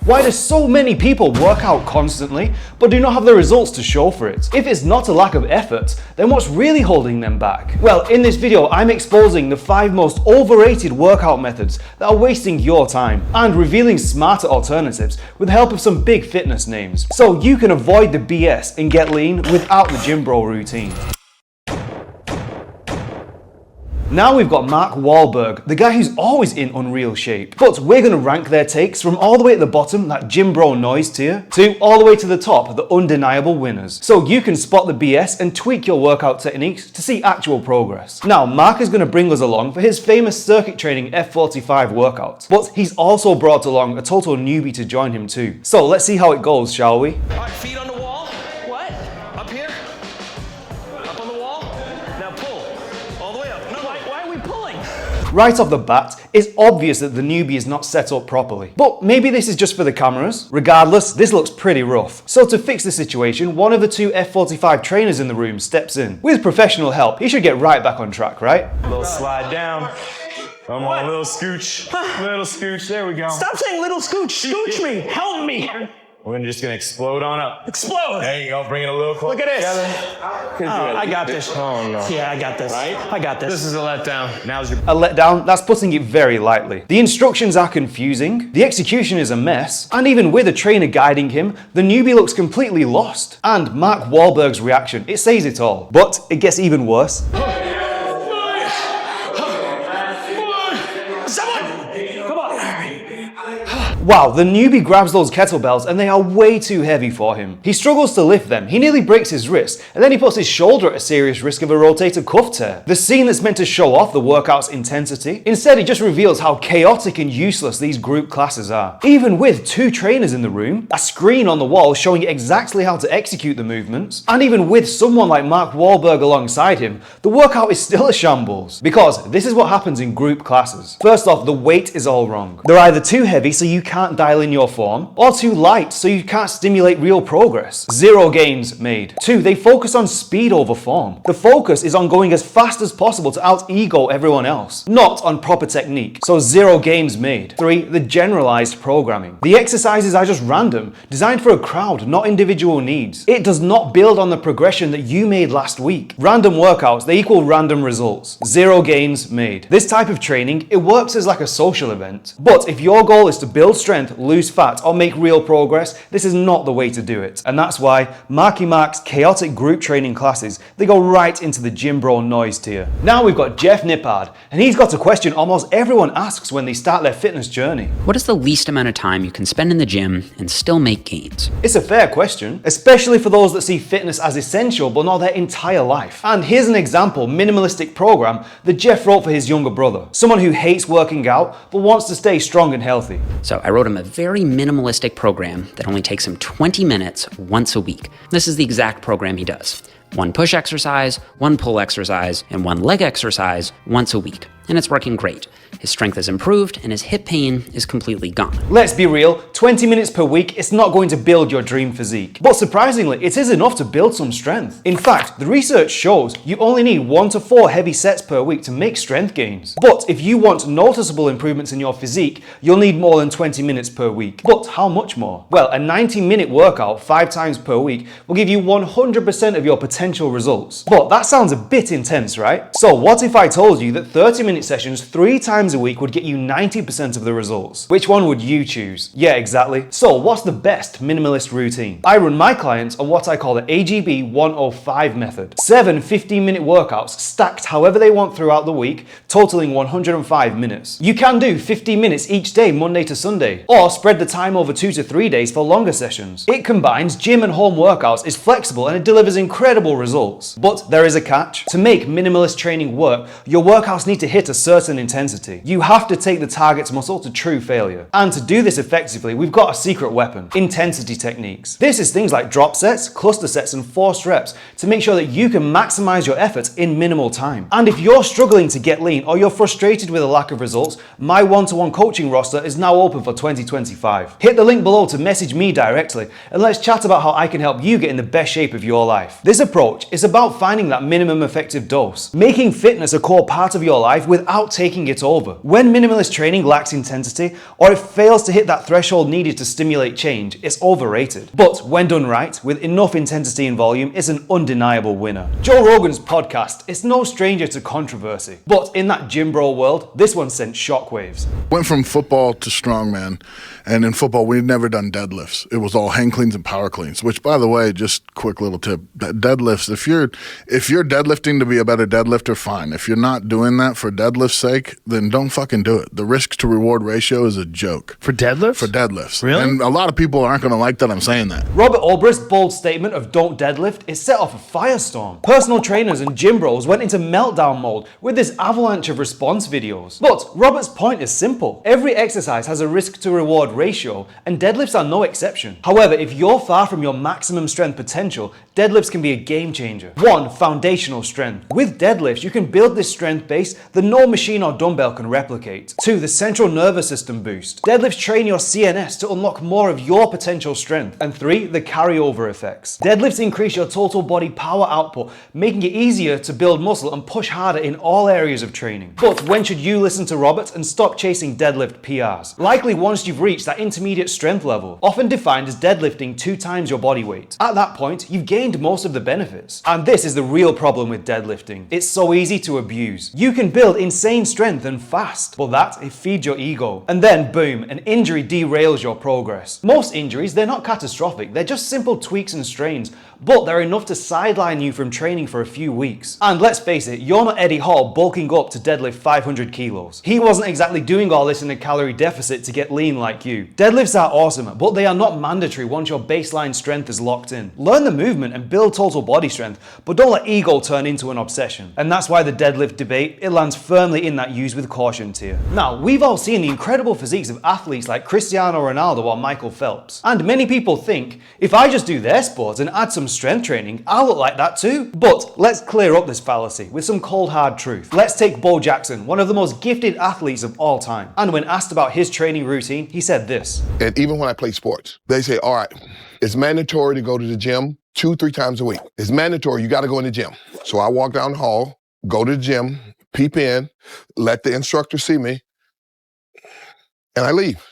Why do so many people work out constantly but do not have the results to show for it? If it's not a lack of effort, then what's really holding them back? Well, in this video, I'm exposing the 5 most overrated workout methods that are wasting your time and revealing smarter alternatives with the help of some big fitness names, so you can avoid the BS and get lean without the gym bro routine. Now we've got Mark Wahlberg, the guy who's always in unreal shape. But we're going to rank their takes from all the way at the bottom, that gym bro noise tier, to all the way to the top, the undeniable winners. So you can spot the BS and tweak your workout techniques to see actual progress. Now, Mark is going to bring us along for his famous circuit training F45 workout. But he's also brought along a total newbie to join him too. So let's see how it goes, shall we? All right, feet on the wall. What? Up here. Up on the wall. Now pull. All the way up. No, why are we pulling? Right off the bat, it's obvious that the newbie is not set up properly. But maybe this is just for the cameras. Regardless, this looks pretty rough. So to fix the situation, one of the 2 F45 trainers in the room steps in. With professional help, he should get right back on track, right? A little slide down. Come on, a little scooch. Little scooch, there we go. Stop saying little scooch. Scooch me. Help me. We're just gonna explode on up. Explode. There you go, bring it a little closer. Look at this. Oh, I got this. Oh no. Yeah, I got this. Right? I got this. This is a letdown. Now's your... A letdown? That's putting it very lightly. The instructions are confusing, the execution is a mess, and even with a trainer guiding him, the newbie looks completely lost. And Mark Wahlberg's reaction, it says it all. But it gets even worse. Wow, the newbie grabs those kettlebells and they are way too heavy for him. He struggles to lift them, he nearly breaks his wrist, and then he puts his shoulder at a serious risk of a rotator cuff tear. The scene that's meant to show off the workout's intensity, instead it just reveals how chaotic and useless these group classes are. Even with 2 trainers in the room, a screen on the wall showing exactly how to execute the movements, and even with someone like Mark Wahlberg alongside him, the workout is still a shambles. Because this is what happens in group classes. First off, the weight is all wrong. They're either too heavy so you can't dial in your form, or too light so you can't stimulate real progress. 0 gains made. 2, they focus on speed over form. The focus is on going as fast as possible to out-ego everyone else, not on proper technique, so 0 gains made. 3, the generalized programming. The exercises are just random, designed for a crowd, not individual needs. It does not build on the progression that you made last week. Random workouts, they equal random results. 0 gains made. This type of training, it works as like a social event. But if your goal is to build strength, lose fat, or make real progress, this is not the way to do it. And that's why Marky Mark's chaotic group training classes, they go right into the gym bro noise tier. Now we've got Jeff Nippard, and he's got a question almost everyone asks when they start their fitness journey. What is the least amount of time you can spend in the gym and still make gains? It's a fair question, especially for those that see fitness as essential but not their entire life. And here's an example minimalistic program that Jeff wrote for his younger brother, someone who hates working out but wants to stay strong and healthy. So I wrote him a very minimalistic program that only takes him 20 minutes once a week. This is the exact program he does. 1 push exercise, 1 pull exercise, and 1 leg exercise once a week. And it's working great. His strength has improved and his hip pain is completely gone. Let's be real, 20 minutes per week, it's not going to build your dream physique. But surprisingly, it is enough to build some strength. In fact, the research shows you only need 1 to 4 heavy sets per week to make strength gains. But if you want noticeable improvements in your physique, you'll need more than 20 minutes per week. But how much more? Well, a 90-minute workout 5 times per week will give you 100% of your potential results. But that sounds a bit intense, right? So what if I told you that 30-minute sessions 3 times a week would get you 90% of the results? Which one would you choose? Yeah, exactly. So what's the best minimalist routine? I run my clients on what I call the AGB 105 method. 7 15-minute workouts stacked however they want throughout the week, totaling 105 minutes. You can do 15 minutes each day, Monday to Sunday, or spread the time over 2 to 3 days for longer sessions. It combines gym and home workouts, is flexible, and it delivers incredible results. But there is a catch. To make minimalist training work, your workouts need to hit a certain intensity. You have to take the target's muscle to true failure. And to do this effectively, we've got a secret weapon: intensity techniques. This is things like drop sets, cluster sets, and forced reps to make sure that you can maximize your efforts in minimal time. And if you're struggling to get lean or you're frustrated with a lack of results, my one-to-one coaching roster is now open for 2025. Hit the link below to message me directly and let's chat about how I can help you get in the best shape of your life. This approach is about finding that minimum effective dose, making fitness a core part of your life without without taking it over. When minimalist training lacks intensity, or it fails to hit that threshold needed to stimulate change, it's overrated. But when done right, with enough intensity and volume, it's an undeniable winner. Joe Rogan's podcast is no stranger to controversy, but in that gym bro world, this one sent shockwaves. Went from football to strongman, and in football we'd never done deadlifts. It was all hang cleans and power cleans, which, by the way, just quick little tip, deadlifts, if you're deadlifting to be a better deadlifter, fine. If you're not doing that for deadlift's sake, then don't fucking do it. The risk to reward ratio is a joke. For deadlifts? For deadlifts. Really? And a lot of people aren't going to like that I'm saying that. Robert Obrist's bold statement of don't deadlift is set off a firestorm. Personal trainers and gym bros went into meltdown mode with this avalanche of response videos. But Robert's point is simple. Every exercise has a risk to reward ratio, and deadlifts are no exception. However, if you're far from your maximum strength potential, deadlifts can be a game changer. 1. Foundational strength. With deadlifts, you can build this strength base that no machine or dumbbell can replicate. 2. The central nervous system boost. Deadlifts train your CNS to unlock more of your potential strength. And 3. The carryover effects. Deadlifts increase your total body power output, making it easier to build muscle and push harder in all areas of training. But when should you listen to Robert and stop chasing deadlift PRs? Likely once you've reached that intermediate strength level, often defined as deadlifting 2 times your body weight. At that point, you've gained most of the benefits. And this is the real problem with deadlifting. It's so easy to abuse. You can build insane strength and fast, but it feeds your ego. And then boom, an injury derails your progress. Most injuries, they're not catastrophic, they're just simple tweaks and strains, but they're enough to sideline you from training for a few weeks. And let's face it, you're not Eddie Hall bulking up to deadlift 500 kilos. He wasn't exactly doing all this in a calorie deficit to get lean like you. Deadlifts are awesome, but they are not mandatory once your baseline strength is locked in. Learn the movement and build total body strength, but don't let ego turn into an obsession. And that's why the deadlift debate, it lands firmly in that use with caution tier. Now, we've all seen the incredible physiques of athletes like Cristiano Ronaldo or Michael Phelps. And many people think, if I just do their sport and add some strength training, I'll look like that too. But let's clear up this fallacy with some cold hard truth. Let's take Bo Jackson, one of the most gifted athletes of all time. And when asked about his training routine, he said this. And even when I play sports, they say, all right, it's mandatory to go to the gym 2-3 times a week. It's mandatory, you gotta go in the gym. So I walk down the hall, go to the gym, peep in, let the instructor see me, and I leave.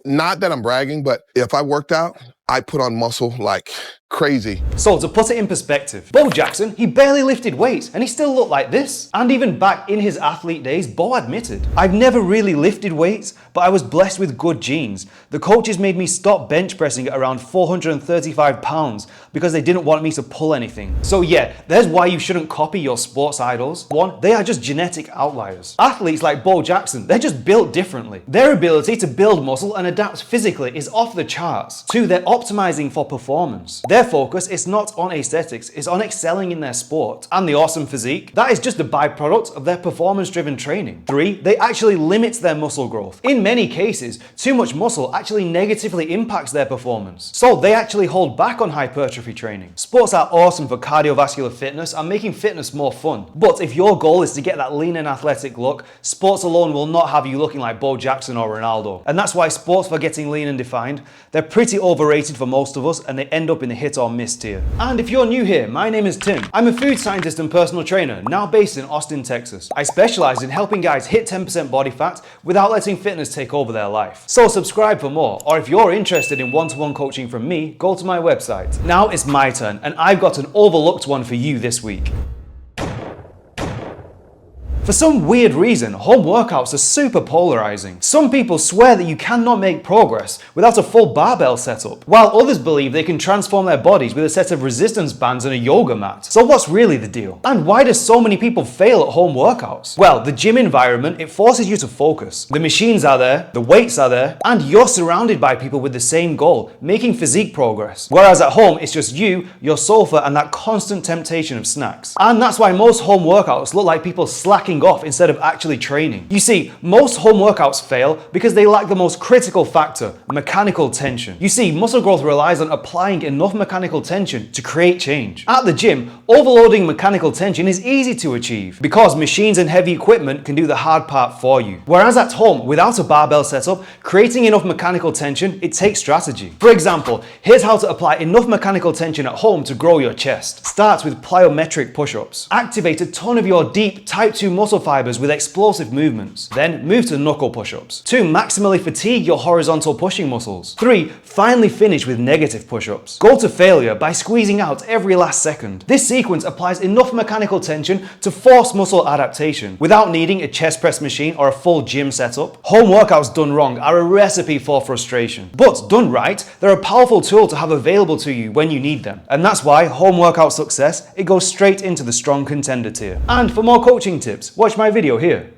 Not that I'm bragging, but if I worked out, I put on muscle like crazy. So to put it in perspective, Bo Jackson, he barely lifted weights and he still looked like this. And even back in his athlete days, Bo admitted, I've never really lifted weights, but I was blessed with good genes. The coaches made me stop bench pressing at around 435 pounds because they didn't want me to pull anything. So yeah, there's why you shouldn't copy your sports idols. 1, they are just genetic outliers. Athletes like Bo Jackson, they're just built differently. Their ability to build muscle and adapt physically is off the charts. 2, they're optimizing for performance. Their focus is not on aesthetics, it's on excelling in their sport. And the awesome physique, that is just a byproduct of their performance-driven training. 3, they actually limit their muscle growth. In many cases, too much muscle actually negatively impacts their performance. So they actually hold back on hypertrophy training. Sports are awesome for cardiovascular fitness and making fitness more fun. But if your goal is to get that lean and athletic look, sports alone will not have you looking like Bo Jackson or Ronaldo. And that's why sports for getting lean and defined, they're pretty overrated for most of us and they end up in the hit or miss tier. And if you're new here, my name is Tim. I'm a food scientist and personal trainer, now based in Austin, Texas. I specialize in helping guys hit 10% body fat without letting fitness take over their life. So subscribe for more, or if you're interested in one-to-one coaching from me, go to my website. Now it's my turn, and I've got an overlooked one for you this week. For some weird reason, home workouts are super polarizing. Some people swear that you cannot make progress without a full barbell setup, while others believe they can transform their bodies with a set of resistance bands and a yoga mat. So what's really the deal? And why do so many people fail at home workouts? Well, the gym environment, it forces you to focus. The machines are there, the weights are there, and you're surrounded by people with the same goal, making physique progress. Whereas at home, it's just you, your sofa, and that constant temptation of snacks. And that's why most home workouts look like people slacking off instead of actually training. You see, most home workouts fail because they lack the most critical factor, mechanical tension. You see, muscle growth relies on applying enough mechanical tension to create change. At the gym, overloading mechanical tension is easy to achieve because machines and heavy equipment can do the hard part for you. Whereas at home, without a barbell setup, creating enough mechanical tension, it takes strategy. For example, here's how to apply enough mechanical tension at home to grow your chest. Start with plyometric push-ups. Activate a ton of your deep type 2 muscle muscle fibers with explosive movements. Then move to knuckle push-ups. 2. Maximally fatigue your horizontal pushing muscles. 3. Finally finish with negative push-ups. Go to failure by squeezing out every last second. This sequence applies enough mechanical tension to force muscle adaptation without needing a chest press machine or a full gym setup. Home workouts done wrong are a recipe for frustration. But done right, they're a powerful tool to have available to you when you need them. And that's why home workout success, it goes straight into the strong contender tier. And for more coaching tips, watch my video here.